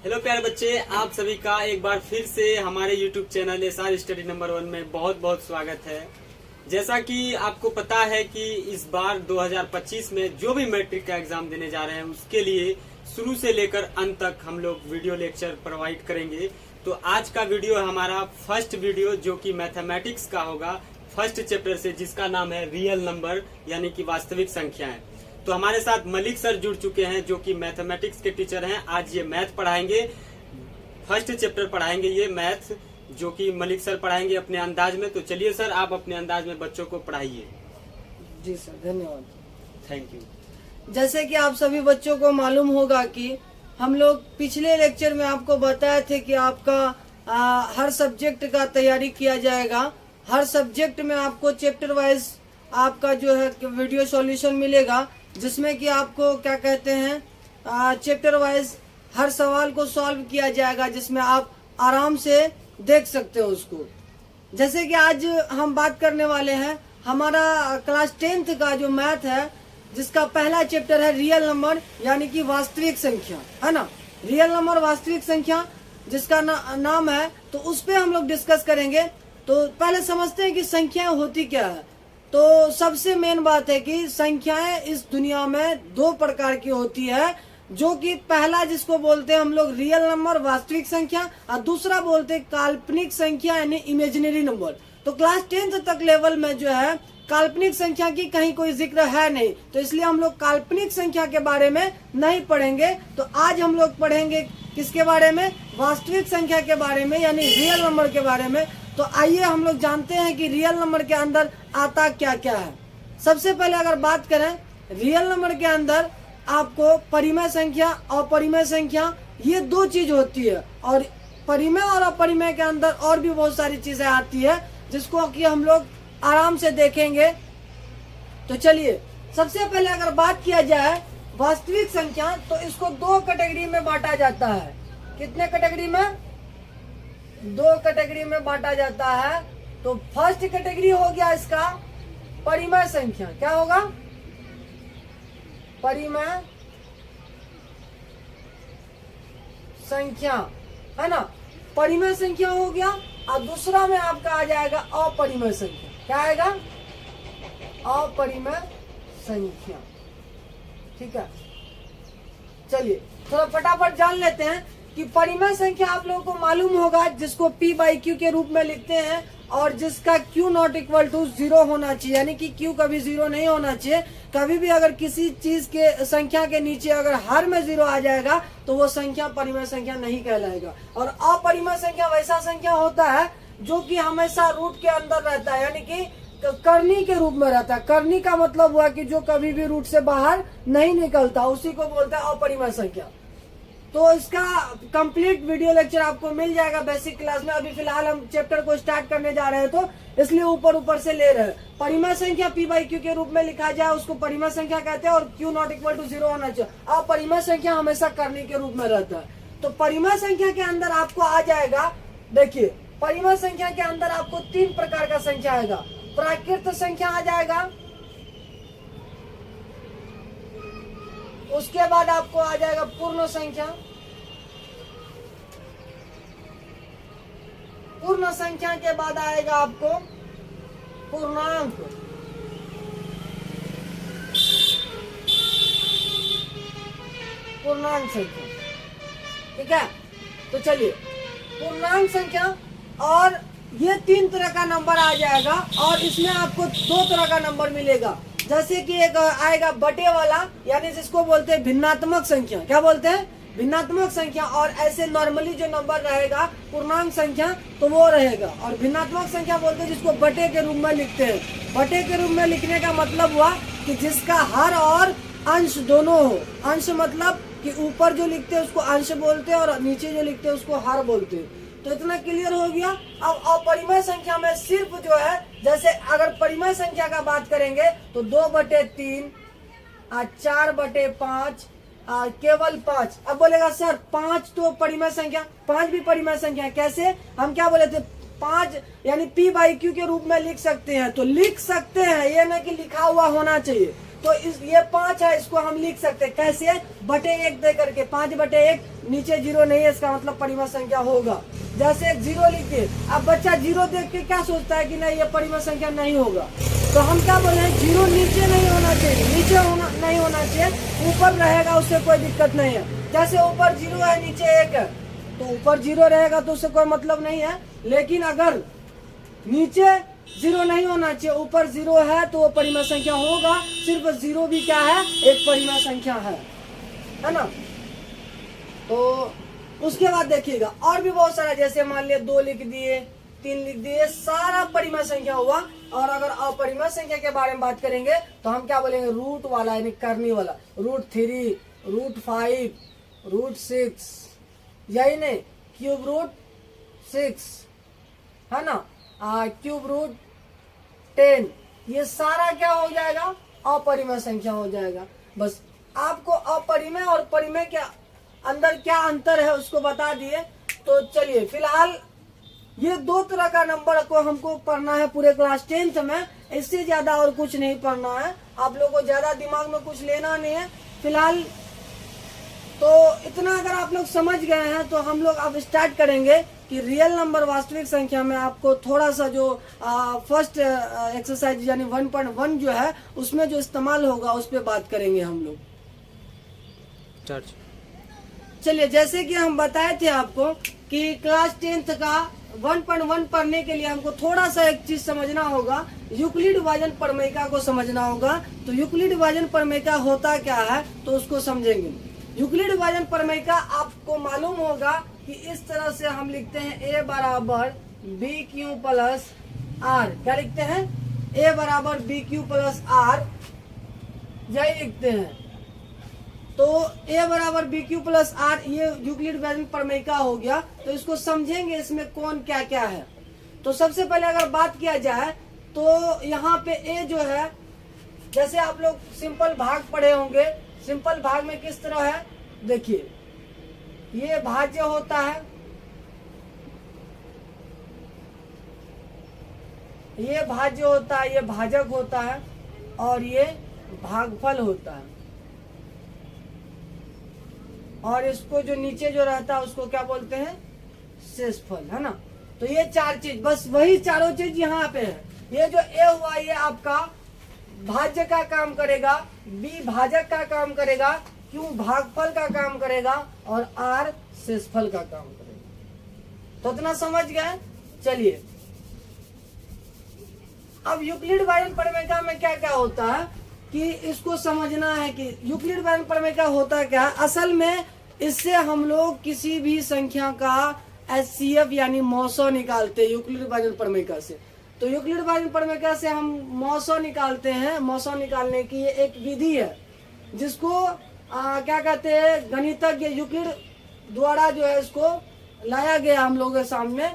Hello प्यारे बच्चे, आप सभी का एक बार फिर से हमारे YouTube channel SR study number 1 में बहुत बहुत स्वागत है। जैसा कि आपको पता है कि इस बार 2025 में जो भी मैट्रिक का एग्जाम देने जा रहे हैं उसके लिए शुरू से लेकर अंत तक हम लोग वीडियो लेक्चर प्रोवाइड करेंगे। तो आज का वीडियो है हमारा फर्स्ट वीडियो, जो कि मैथमेटिक्स का होगा, फर्स्ट चैप्टर से, जिसका नाम है रियल नंबर यानी कि वास्तविक संख्याएं। तो हमारे साथ मलिक सर जुड़ चुके हैं जो कि मैथमेटिक्स के टीचर हैं। आज ये मैथ पढ़ाएंगे, फर्स्ट चैप्टर पढ़ाएंगे ये मैथ, जो कि मलिक सर पढ़ाएंगे अपने अंदाज में। तो चलिए सर, आप अपने अंदाज में बच्चों को पढ़ाइए। जी सर, धन्यवाद। Thank you. जैसे कि आप सभी बच्चों को मालूम होगा कि हम लोग पिछले लेक्चर में आपको बताए थे कि आपका हर सब्जेक्ट का तैयारी किया जाएगा। हर सब्जेक्ट में आपको चैप्टर वाइज आपका जो है वीडियो सॉल्यूशन मिलेगा, जिसमें कि आपको क्या कहते हैं चैप्टर वाइज हर सवाल को सॉल्व किया जाएगा, जिसमें आप आराम से देख सकते हो उसको। जैसे कि आज हम बात करने वाले हैं हमारा क्लास 10th का जो मैथ है, जिसका पहला चैप्टर है रियल नंबर यानी कि वास्तविक संख्या, है ना। रियल नंबर वास्तविक संख्या जिसका नाम है, तो उस पे हम लोग डिस्कस करेंगे। तो पहले समझते हैं कि संख्याएं होती क्या है। तो सबसे मेन बात है कि संख्याएं इस दुनिया में दो प्रकार की होती है, जो कि पहला जिसको बोलते हैं हम लोग रियल नंबर वास्तविक संख्या, और दूसरा बोलते हैं काल्पनिक संख्या यानी इमेजिनरी नंबर। तो क्लास 10th तक लेवल में जो है काल्पनिक संख्या की कहीं कोई जिक्र है नहीं, तो इसलिए हम लोग काल्पनिक संख्या के बारे में नहीं पढ़ेंगे। तो आज हम लोग पढ़ेंगे किसके बारे में? वास्तविक संख्या के बारे में, यानी रियल नंबर के बारे में। तो आइए हम लोग जानते हैं कि रियल नंबर के अंदर आता क्या क्या है। सबसे पहले अगर बात करें रियल नंबर के अंदर, आपको परिमेय संख्या और अपरिमेय संख्या, ये दो चीज होती है। और परिमेय और अपरिमेय के अंदर और भी बहुत सारी चीजें आती है, जिसको कि हम लोग आराम से देखेंगे। तो चलिए, सबसे पहले अगर बात किया जाए वास्तविक संख्या, तो इसको दो कैटेगरी में बांटा जाता है। कितने कैटेगरी में? दो कैटेगरी में बांटा जाता है। तो फर्स्ट कैटेगरी हो गया इसका परिमेय संख्या। क्या होगा? परिमेय संख्या, है ना। परिमेय संख्या हो गया। और दूसरा में आपका आ जाएगा अपरिमेय संख्या। क्या आएगा? अपरिमेय संख्या। ठीक है, चलिए थोड़ा फटाफट जान लेते हैं कि परिमेय संख्या आप लोगों को मालूम होगा, जिसको P/Q के रूप में लिखते हैं, और जिसका Q नॉट इक्वल टू 0 होना चाहिए, यानी कि Q कभी 0 नहीं होना चाहिए। कभी भी अगर किसी चीज के संख्या के नीचे अगर हर में 0 आ जाएगा तो वो संख्या परिमेय संख्या नहीं कहलाएगा। और अपरिमेय संख्या वैसा संख्या होता है जो कि हमेशा रूट के अंदर रहता है, यानी कि करनी के रूप में रहता है। करनी का मतलब हुआ कि जो कभी भी रूट से बाहर नहीं निकलता, उसी को बोलता है अपरिमेय संख्या। तो इसका कंप्लीट वीडियो लेक्चर आपको मिल जाएगा बेसिक क्लास में। अभी फिलहाल हम चैप्टर को स्टार्ट करने जा रहे हैं, तो इसलिए ऊपर से ले रहे हैं। परिमेय संख्या P/Q के रूप में लिखा जाए उसको परिमेय संख्या कहते हैं, और Q नॉट इक्वल टू 0 होना चाहिए। अपरिमेय संख्या हमेशा करनी के रूप में रहता है। तो परिमेय संख्या के अंदर आपको आ जाएगा, देखिए परिमेय संख्या के अंदर आपको 3 प्रकार का संख्या आएगा। प्राकृत संख्या आ जाएगा, उसके बाद आपको आ जाएगा पूर्ण संख्या। पूर्ण संख्या के बाद आएगा आपको पूर्णांक। पूर्णांक संख्या, ठीक है। तो चलिए, पूर्णांक संख्या, और ये 3 तरह का नंबर आ जाएगा, और इसमें आपको 2 तरह का नंबर मिलेगा। जैसे कि एक आएगा बटे वाला, यानी जिसको बोलते हैं भिन्नात्मक संख्या। क्या बोलते हैं? भिन्नात्मक संख्या। और ऐसे नॉर्मली जो नंबर रहेगा पूर्णांक संख्या, तो वो रहेगा। और भिन्नात्मक संख्या बोलते हैं जिसको बटे के रूप में लिखते हैं। बटे के रूप में लिखने का मतलब हुआ कि जिसका हर और अंश दोनों हो। अंश मतलब कि ऊपर जो लिखते हैं उसको अंश बोलते हैं, और नीचे जो लिखते हैं उसको हर बोलते हैं। तो इतना क्लियर हो गया। अब अपरिमेय संख्या में सिर्फ जो है, जैसे अगर परिमेय संख्या का बात करेंगे तो 2/3, 4/5, केवल 5। अब बोलेगा सर 5 तो परिमेय संख्या, 5 भी परिमेय संख्या कैसे? हम क्या बोले थे? 5 यानी P/Q के रूप में लिख सकते हैं। तो लिख सकते हैं, ये ना कि लिखा हुआ होना चाहिए। तो इस ये 5 है, इसको हम लिख सकते हैं कैसे, बटे 1 दे करके, 5/1, नीचे 0 नहीं है, इसका मतलब परिमेय संख्या होगा। जैसे 0 लिखे, अब बच्चा 0 देख के क्या सोचता है कि नहीं ये परिमेय संख्या नहीं होगा, तो हम क्या बोले हैं 0 नीचे नहीं होना चाहिए, नीचे नहीं होना चाहिए, ऊपर रहेगा उससे कोई दिक्कत नहीं है। जैसे ऊपर 0 है नीचे 1 है, तो ऊपर 0 रहेगा तो उससे कोई मतलब नहीं है। लेकिन अगर नीचे 0 नहीं होना चाहिए, ऊपर 0 है तो वो परिमेय संख्या होगा। सिर्फ 0 भी क्या है, एक परिमेय संख्या है ना। तो उसके बाद देखिएगा और भी बहुत सारा, जैसे मान लिया 2 लिख दिए, 3 लिख दिए, सारा परिमेय संख्या हुआ। और अगर अपरिमेय संख्या के बारे में बात करेंगे तो हम क्या बोलेंगे, रूट वाला यानी करनी वाला, √3, √5, √6, यही नहीं, क्यूब रूट 6 है ना, क्यूब रूट 10, ये सारा क्या हो जाएगा, अपरिमेय संख्या हो जाएगा। बस आपको अपरिमेय और परिमेय के अंदर क्या अंतर है उसको बता दिए। तो चलिए फिलहाल ये 2 तरह का नंबर को हमको पढ़ना है पूरे क्लास 10th में, इससे ज्यादा और कुछ नहीं पढ़ना है। आप लोगों को ज्यादा दिमाग में कुछ लेना नहीं है फिलहाल। तो इतना अगर आप लोग समझ गए हैं तो हम लोग अब स्टार्ट करेंगे कि रियल नंबर वास्तविक संख्या में आपको थोड़ा सा जो फर्स्ट एक्सरसाइज यानी 1.1 जो है उसमें जो इस्तेमाल होगा उस पर बात करेंगे हम लोग। चलिए जैसे कि हम बताए थे आपको कि क्लास 10th का 1.1 पढ़ने के लिए हमको थोड़ा सा एक चीज समझना होगा, यूक्लिड विभाजन प्रमेयिका को समझना होगा। तो यूक्लिड विभाजन प्रमेयिका होता क्या है तो उसको समझेंगे। यूक्लिड विभाजन प्रमेयिका आपको मालूम होगा कि इस तरह से हम लिखते हैं a बराबर BQ प्लस R। क्या लिखते हैं, a बराबर BQ प्लस R, यही लिखते हैं। तो a बराबर BQ प्लस R ये यूक्लिड विभाजन प्रमेयिका हो गया। तो इसको समझेंगे इसमें कौन क्या क्या है। तो सबसे पहले अगर बात किया जाए तो यहाँ पे a जो है, जैसे आप लोग सिंपल भाग पढ़े होंगे, सिंपल भाग में किस तरह है देखिए, ये भाज्य होता है, ये भाज्य होता है, ये भाजक होता है और ये भागफल होता है। और इसको जो नीचे जो रहता है उसको क्या बोलते हैं, शेषफल, है ना। तो ये 4 चीज, बस वही चारों चीज यहाँ पे है। ये जो ए हुआ ये आपका भाज्य का काम करेगा, बी भाजक का काम करेगा, क्यू भागफल का काम करेगा और आर शेषफल का काम करेगा। तो इतना समझ गए। चलिए अब यूक्लिड विभाजन प्रमेयिका में क्या क्या होता है कि इसको समझना है कि यूक्लिड विभाजन प्रमेयिका होता क्या है। असल में इससे हम लोग किसी भी संख्या का HCF यानी मौसौ निकालते हैं यूक्लिड विभाजन प्रमेयिका से। तो यूक्लिड विभाजन प्रमेयिका से हम मौसौ निकालते हैं। मौसौ निकालने की ये एक विधि है जिसको क्या कहते हैं, गणितज्ञ यूक्लिड द्वारा जो है इसको लाया गया हम लोगों के सामने।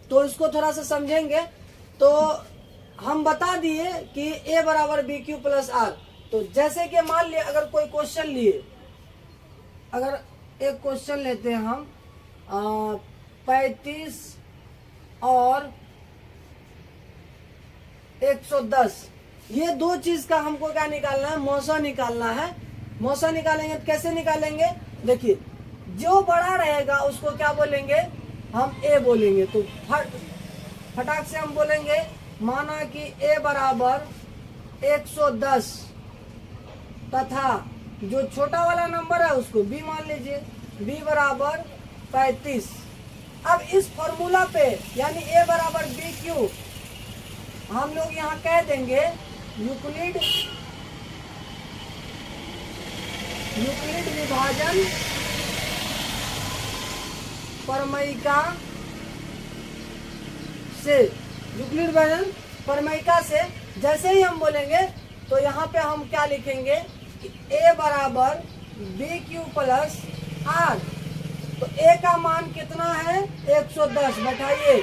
तो इसको थोड़ा सा समझेंगे। तो हम बता दिए कि a बराबर BQ प्लस R। तो जैसे कि मान लिया अगर कोई क्वेश्चन लिए, अगर एक क्वेश्चन लेते हैं हम 35 और 110, ये 2 चीज का हमको क्या निकालना है, मौसौ निकालना है। मौसौ निकालेंगे तो कैसे निकालेंगे, देखिए जो बड़ा रहेगा उसको क्या बोलेंगे, हम a बोलेंगे। तो फटाक से हम बोलेंगे, माना कि a बराबर 110 तथा जो छोटा वाला नंबर है उसको b मान लीजिए, b बराबर 35। अब इस फॉर्मूला पे यानी a बराबर BQ हम लोग यहाँ कह देंगे यूक्लिड विभाजन प्रमेयिका से, यूक्लिड विभाजन प्रमेयिका से जैसे ही हम बोलेंगे तो यहाँ पे हम क्या लिखेंगे कि a बराबर BQ प्लस R। तो a का मान कितना है 110, बैठाइए।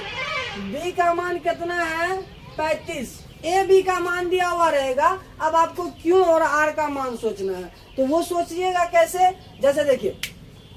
b का मान कितना है 35। a b का मान दिया हुआ रहेगा। अब आपको q और r का मान सोचना है। तो वो सोचिएगा कैसे, जैसे देखिए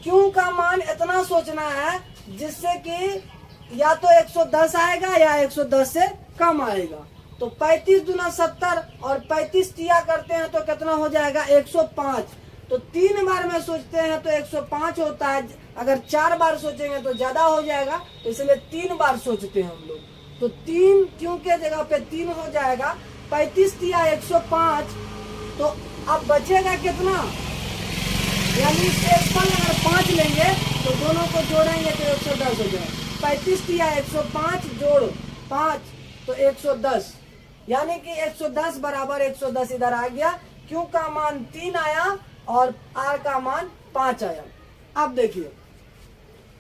q का मान इतना सोचना है जिससे कि या तो 110 आएगा या 110 से कम आएगा। तो 35 दूना 70 और 35 तिया करते हैं तो कितना हो जाएगा 105। तो 3 बार में सोचते हैं तो 105 होता है, अगर 4 बार सोचेंगे तो ज्यादा हो जाएगा, तो इसलिए 3 बार सोचते हैं हम लोग। तो 3 क्यों के जगह पे 3 हो जाएगा, 35 तिया 105। तो अब बचेगा कितना, यानी शेषफल अगर 5 लेंगे तो दोनों को जोड़ेंगे तो 110 हो जाएगा। 35 तिया 105 जोड़ 5 तो 110, यानी कि 110 बराबर 110 इधर आ गया। क्यू का मान 3 आया और आर का मान 5 आया। अब देखिए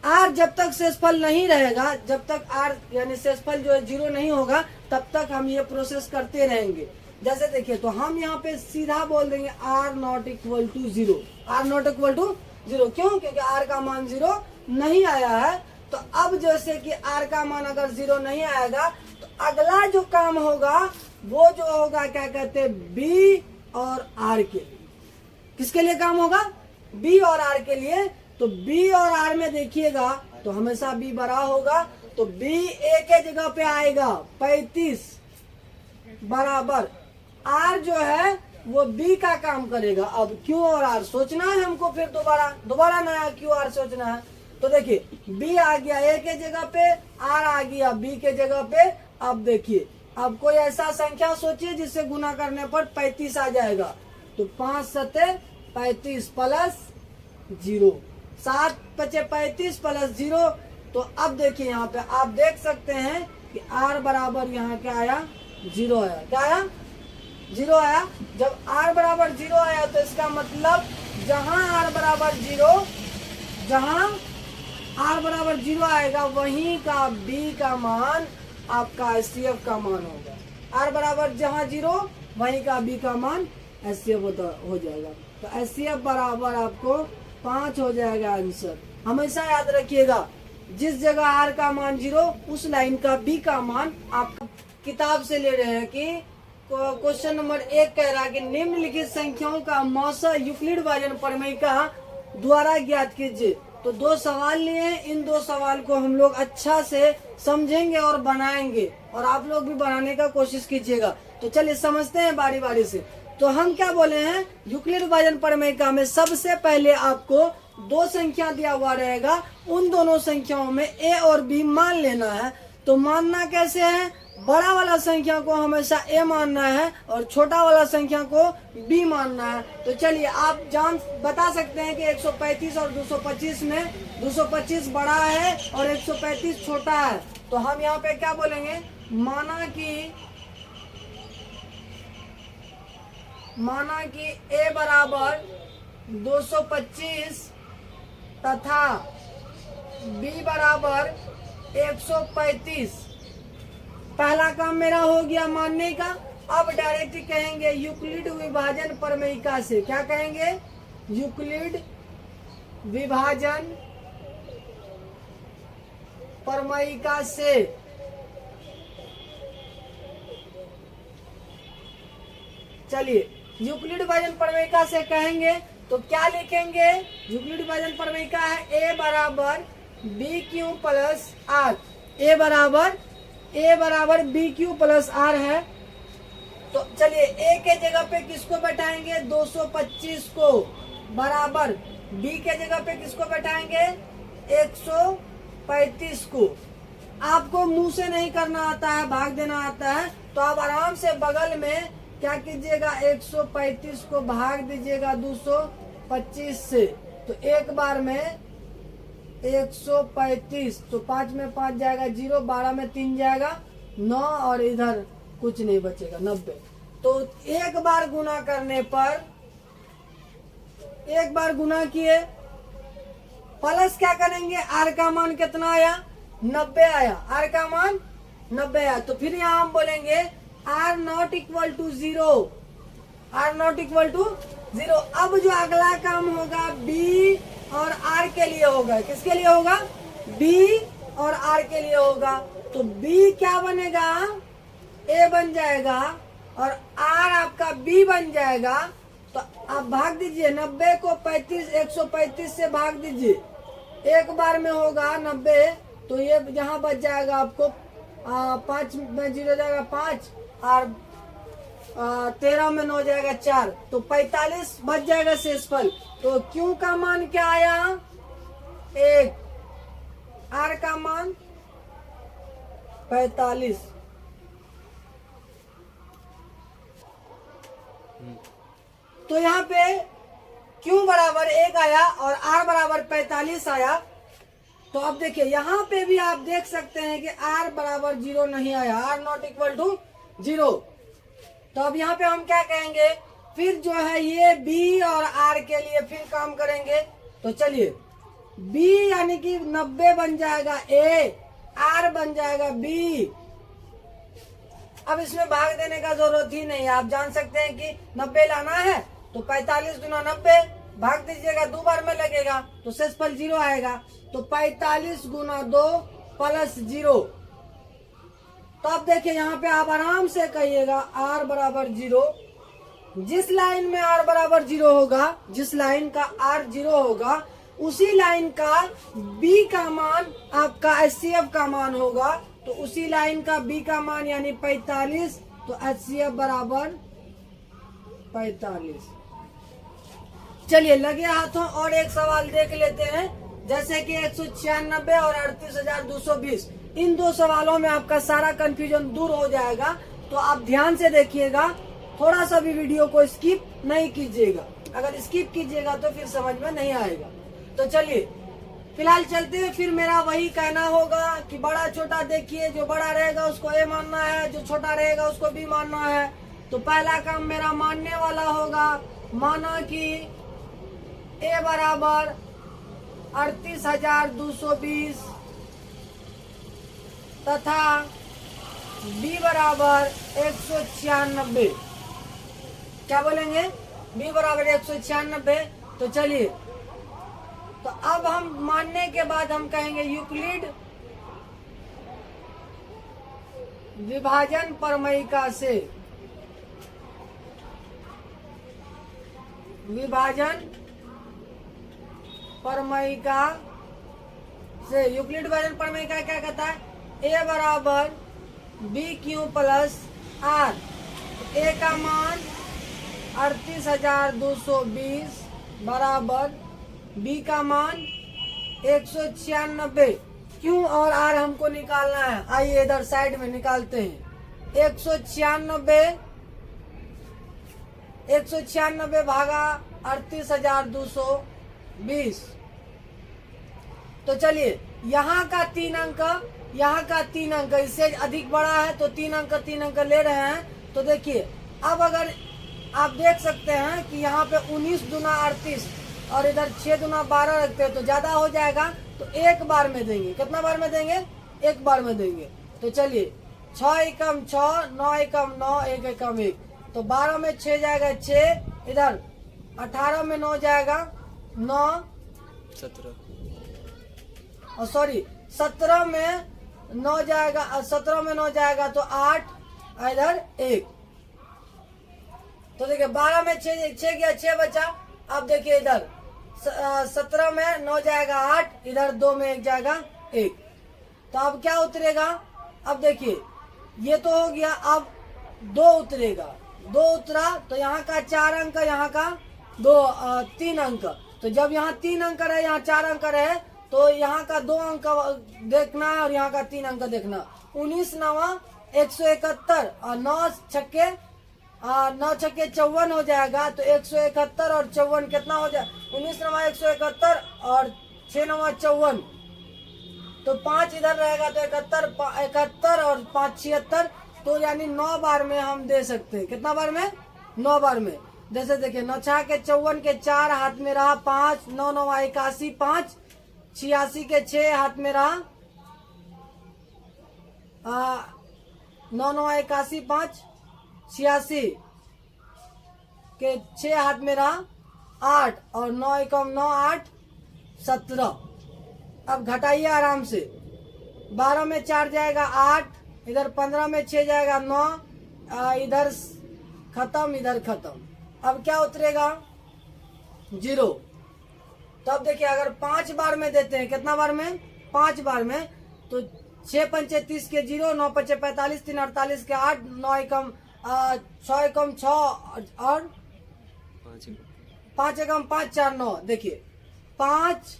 आर जब तक शेषफल नहीं रहेगा, जब तक आर यानी शेषफल जो है 0 नहीं होगा, तब तक हम ये प्रोसेस करते रहेंगे। जैसे देखिए तो हम यहाँ पे सीधा बोल देंगे r naught equal to 0, r naught equal to 0। क्यों, क्योंकि आर का मान 0 नहीं आया है। तो अब जैसे कि आर का मान अगर 0 नहीं आएगा तो अगला जो काम होगा वो जो होगा क्या कहते हैं बी और आर के लिए। किसके लिए काम होगा, बी और आर के लिए। तो बी और आर में देखिएगा तो हमेशा बी बड़ा होगा, तो बी ए के जगह पे आएगा 35 बराबर आर जो है वो बी का काम करेगा। अब क्यू और आर सोचना है हमको, फिर दोबारा नया क्यू आर सोचना है। तो देखिए बी आ गया ए के जगह पे, आर आ गया बी के जगह पे। अब देखिए अब कोई ऐसा संख्या सोचिए जिससे गुना करने पर 35 आ जाएगा। तो 5 सते 35 प्लस 0, 7 पचे 35 प्लस 0। तो अब देखिए यहाँ पे आप देख सकते हैं कि आर बराबर यहाँ क्या आया, 0 आया। क्या आया, 0 आया। जब आर बराबर 0 आया तो इसका मतलब जहां आर बराबर 0 आएगा वहीं का बी का मान आपका एचसीएफ का मान होगा। आर बराबर जहां 0 वहीं का बी का मान एचसीएफ हो जाएगा। तो एचसीएफ बराबर आपको 5 हो जाएगा आंसर। हमेशा याद रखिएगा जिस जगह आर का मान 0 उस लाइन का बी का मान आप किताब से ले रहे हैं कि क्वेश्चन नंबर 1 कह रहा है कि निम्नलिखित संख्याओं का मौसा यूक्लिड भाजन प्रमेयिका द्वारा ज्ञात कीजिए। तो 2 सवाल लिए हैं, इन 2 सवाल को हम लोग अच्छा से समझेंगे और बनाएंगे, और आप लोग भी बनाने का कोशिश कीजिएगा। तो चलिए समझते हैं बारी बारी से। तो हम क्या बोले हैं, यूक्लिड विभाजन प्रमेयिका में सबसे पहले आपको 2 संख्या दिया हुआ रहेगा, उन दोनों संख्याओं में ए और बी मान लेना है। तो मानना कैसे है, बड़ा वाला संख्या को हमेशा ए मानना है और छोटा वाला संख्या को बी मानना है। तो चलिए आप बता सकते हैं कि 135 और 225 में 225 बड़ा है और 135 छोटा है। तो हम यहाँ पे क्या बोलेंगे, माना कि ए बराबर 225 तथा बी बराबर 135। पहला काम मेरा हो गया मानने का। अब डायरेक्ट कहेंगे यूक्लिड विभाजन प्रमेयिका से। क्या कहेंगे, यूक्लिड विभाजन प्रमेयिका से। चलिए यूक्लिड विभाजन प्रमेयिका से कहेंगे तो क्या लिखेंगे, यूक्लिड विभाजन प्रमेयिका है ए बराबर बी क्यू प्लस आर। ए बराबर बी क्यू प्लस आर है। तो चलिए ए के जगह पे किसको बैठाएंगे, 225 को, बराबर बी के जगह पे किसको बैठाएंगे, 135 को। आपको मुंह से नहीं करना आता है, भाग देना आता है, तो आप आराम से बगल में क्या कीजिएगा, 135 को भाग दीजिएगा 225 से। तो एक बार में 135, तो 5 में 5 जाएगा 0, 12 में 3 जाएगा 9, और इधर कुछ नहीं बचेगा 90। तो एक बार गुना करने पर, एक बार गुना किए, प्लस क्या करेंगे, आर का मान कितना आया, 90 आया। आर का मान 90 आया। तो फिर यहाँ हम बोलेंगे r naught equal to 0, r naught equal to 0। अब जो अगला काम होगा बी और आर के लिए होगा। किसके लिए होगा, बी और आर के लिए होगा। तो बी क्या बनेगा, ए बन जाएगा, और आर आपका बी बन जाएगा। तो आप भाग दीजिए 90 को 135 से भाग दीजिए, एक बार में होगा 90। तो ये यहाँ बच जाएगा आपको 5 में 0 जाएगा 5, और 13 में 9 जाएगा 4, तो 45 बच जाएगा शेषफल। तो Q का मान क्या आया 1, R का मान 45। तो यहाँ पे Q बराबर 1 आया और R बराबर 45 आया। तो अब देखिए यहाँ पे भी आप देख सकते हैं कि R बराबर 0 नहीं आया, R नॉट इक्वल टू 0। तो अब यहाँ पे हम क्या कहेंगे, फिर जो है ये B और R के लिए फिर काम करेंगे। तो चलिए B यानी कि 90 बन जाएगा A, R बन जाएगा B। अब इसमें भाग देने का जरूरत ही नहीं है, आप जान सकते हैं कि 90 लाना है तो 45 गुना 90 भाग दीजिएगा, 2 बार में लगेगा तो शेषफल 0 आएगा। तो 45 गुना 2 प्लस 0। तो अब देखिए यहाँ पे आप आराम से कहिएगा R बराबर 0। जिस लाइन में R बराबर 0 होगा, जिस लाइन का R 0 होगा, उसी लाइन का B का मान आपका HCF का मान होगा। तो उसी लाइन का B का मान यानी 45, तो HCF बराबर 45। चलिए लगे हाथों और एक सवाल देख लेते हैं, जैसे कि 196 और 38,220। इन दो सवालों में आपका सारा कंफ्यूजन दूर हो जाएगा। तो आप ध्यान से देखिएगा, थोड़ा सा भी वीडियो को स्किप नहीं कीजिएगा। अगर स्किप कीजिएगा तो फिर समझ में नहीं आएगा। तो चलिए फिलहाल चलते हैं। फिर मेरा वही कहना होगा कि बड़ा छोटा देखिए, जो बड़ा रहेगा उसको A मानना है, जो छोटा रहेगा उसको B मानना है। तो पहला काम मेरा मानने वाला होगा, माना कि A बराबर 38,220 तथा B बराबर 196। क्या बोलेंगे, B बराबर 196। तो चलिए, तो अब हम मानने के बाद हम कहेंगे यूक्लिड विभाजन प्रमेयिका से, विभाजन प्रमेयिका से, यूक्लिड विभाजन प्रमेयिका क्या कहता है, A बराबर BQ प्लस R। A का मान 38,220 बराबर B का मान 196। Q और R हमको निकालना है, आइए इधर साइड में निकालते हैं। 196 भागा 38,220। तो चलिए यहाँ का 3 अंक, यहाँ का 3 अंक, इससे अधिक बड़ा है तो 3 अंक ले रहे हैं। तो देखिए अब अगर आप देख सकते हैं कि यहाँ पे 19 दूना 38 और इधर 6 दूना 12 रखते हैं तो ज्यादा हो जाएगा। तो एक बार में देंगे, कितना बार में देंगे, एक बार में देंगे। तो चलिए 6 एकम 6, 9 एकम 9, 1 एकम 1। तो 12 में 6 जाएगा 6, इधर 18 में 9 जाएगा 9, 17 और सॉरी 17 में 9 जाएगा, 17 में 9 जाएगा तो 8, इधर 1। तो देखिए 12 में 6 गया, 6 बचा। अब देखिए इधर 17 में 9 जाएगा 8, इधर 2 में 1 जाएगा 1। तो अब क्या उतरेगा, अब देखिए ये तो हो गया, अब 2 उतरेगा, 2 उतरा तो यहाँ का 4 अंक, यहाँ का 3 अंक। तो जब यहाँ 3 अंक रहे, यहाँ 4 अंक रहे, तो यहाँ का 2 अंक देखना है और यहाँ का 3 अंक देखना। 19 9 171 और 9 छक्के 54 हो जाएगा। तो 171 और 54 कितना हो जाए, 19 9 171 और 6 9 54। तो 5 इधर रहेगा तो 71 और 5 76। तो यानी 9 बार में हम दे सकते हैं। कितना बार में, 9 बार में। जैसे देखिए 9 6 के 54 के 4 हाथ में रहा 5, 9 9 81 5, 86 के 6 हाथ में रहा 9 9 81 5, 86 के 6 हाथ में रहा 8 और 9 एकम 9 8 17। अब घटाइए आराम से, 12 में 4 जाएगा 8, इधर 15 में 6 जाएगा 9, इधर खत्म, इधर खत्म। अब क्या उतरेगा, 0। तो अब देखिए अगर 5 बार में देते हैं, कितना बार में, 5 बार में, तो 6 पंचे 30 के 0, 9 पंचे 45, 3 48 के 8, 9 एकम 6 एकम 6 और 5 एकम 5 4 9। देखिए 5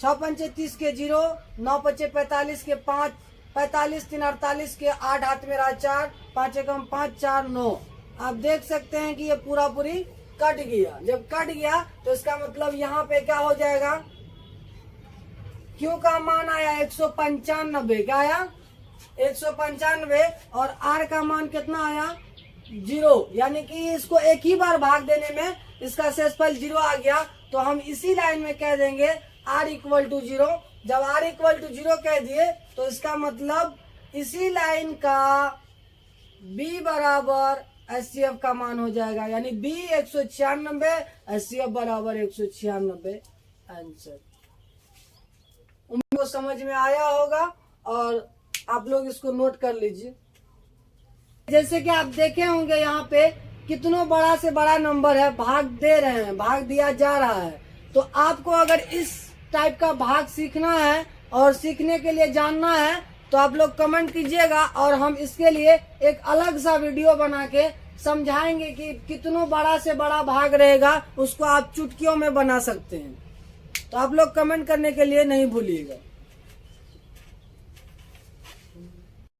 6 पंचे 30 के 0, 9 पंचे 45 के 5, 45 3 48 के 8, हाथ में रहा 4, 5 एकम 5 4 9। आप देख सकते हैं कि ये पूरा पूरी कट गया। जब कट गया तो इसका मतलब यहाँ पे क्या हो जाएगा, क्यू का मान आया 195। क्या आया 195 और आर का मान कितना आया 0, यानी कि इसको एक ही बार भाग देने में इसका शेषफल 0 आ गया। तो हम इसी लाइन में कह देंगे r इक्वल टू 0। जब r इक्वल टू 0 कह दिए तो इसका मतलब इसी लाइन का b बराबर HCF का मान हो जाएगा, यानी b 196, HCF बराबर 196 आंसर। उम्मीद को समझ में आया होगा और आप लोग इसको नोट कर लीजिए। जैसे कि आप देखे होंगे यहाँ पे कितना बड़ा से बड़ा नंबर है, भाग दे रहे हैं, भाग दिया जा रहा है। तो आपको अगर इस टाइप का भाग सीखना है और सीखने के लिए जानना है तो आप लोग कमेंट कीजिएगा और हम इसके लिए एक अलग सा वीडियो बना के समझाएंगे कि कितना बड़ा से बड़ा भाग रहेगा, उसको आप चुटकियों में बना सकते हैं। तो आप लोग कमेंट करने के लिए नहीं भूलिएगा।